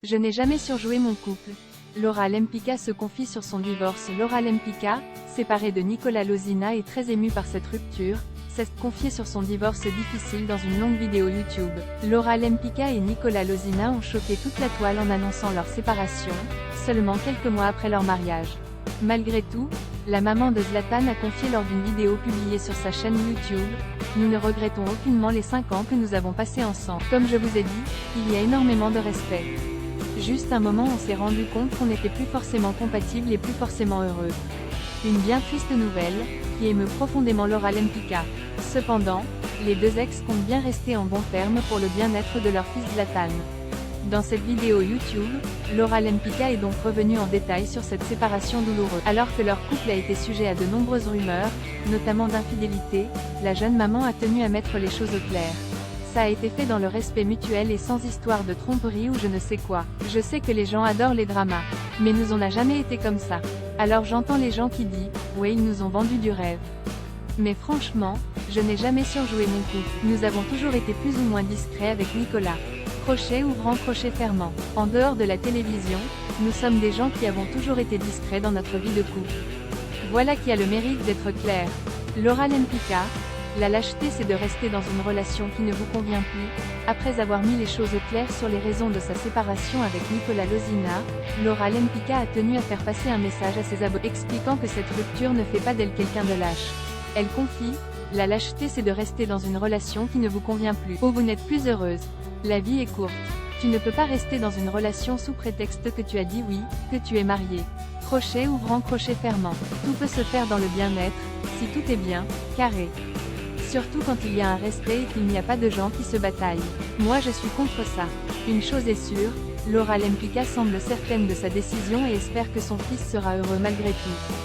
Je n'ai jamais surjoué mon couple. Laura Lempicka se confie sur son divorce. Laura Lempicka, séparée de Nicola Lozina, est très émue par cette rupture, s'est confiée sur son divorce difficile dans une longue vidéo YouTube. Laura Lempicka et Nicola Lozina ont choqué toute la toile en annonçant leur séparation, seulement quelques mois après leur mariage. Malgré tout, la maman de Zlatan a confié lors d'une vidéo publiée sur sa chaîne YouTube: « Nous ne regrettons aucunement les 5 ans que nous avons passés ensemble. Comme je vous ai dit, il y a énormément de respect. Juste un moment on s'est rendu compte qu'on n'était plus forcément compatibles et plus forcément heureux. » Une bien triste nouvelle, qui émeut profondément Laura Lempicka. Cependant, les deux ex comptent bien rester en bons termes pour le bien-être de leur fils Zlatan. Dans cette vidéo YouTube, Laura Lempicka est donc revenue en détail sur cette séparation douloureuse. Alors que leur couple a été sujet à de nombreuses rumeurs, notamment d'infidélité, la jeune maman a tenu à mettre les choses au clair. Ça a été fait dans le respect mutuel et sans histoire de tromperie ou je ne sais quoi. Je sais que les gens adorent les dramas. Mais nous on n'a jamais été comme ça. Alors j'entends les gens qui disent « Ouais, ils nous ont vendu du rêve. » Mais franchement, je n'ai jamais surjoué mon couple. Nous avons toujours été plus ou moins discrets avec Nicolas. Crochet ouvrant, crochet fermant. En dehors de la télévision, nous sommes des gens qui avons toujours été discrets dans notre vie de couple. Voilà qui a le mérite d'être clair. Laura Lempicka: la lâcheté c'est de rester dans une relation qui ne vous convient plus. Après avoir mis les choses au clair sur les raisons de sa séparation avec Nicola Lozina, Laura Lempicka a tenu à faire passer un message à ses abonnés, expliquant que cette rupture ne fait pas d'elle quelqu'un de lâche. Elle confie: la lâcheté c'est de rester dans une relation qui ne vous convient plus, ou vous n'êtes plus heureuse. La vie est courte. Tu ne peux pas rester dans une relation sous prétexte que tu as dit oui, que tu es marié. Crochet ouvrant, crochet fermant. Tout peut se faire dans le bien-être, si tout est bien, carré. Surtout quand il y a un respect et qu'il n'y a pas de gens qui se bataillent. Moi je suis contre ça. Une chose est sûre, Laura Lempicka semble certaine de sa décision et espère que son fils sera heureux malgré tout.